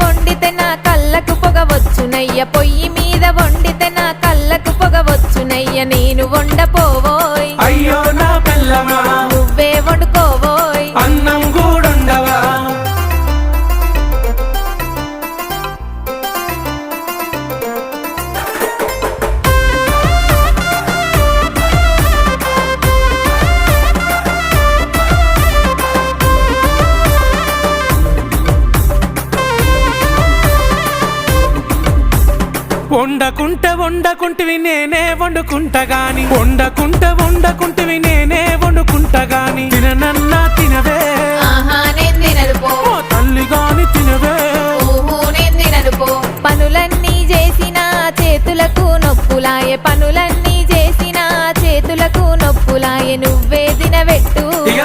వండితే నా కళ్ళకు పొగ వచ్చునయ్య పొయ్యి మీద వండితే నా కళ్ళకు పొగ వచ్చునయ్య నేను వండపోవోయ్ అయ్యో నా పిల్లమా నువ్వే వండుకోవోయ్ అన్నం కూడుండవా వండకుంటివి నేనే వండుకుంటా గాని వండకుంటివి నేనే వండుకుంటా గాని తిననన్నా తినవే ఆహా నేను తినను పో ఓ తల్లి గాని తినవే ఓహో నేను తినను పో పనులన్నీ చేసిన చేతులకు నొప్పులాయే పనులన్నీ చేసిన చేతులకు నొప్పులాయే నువ్వే తినబెట్టు ఇక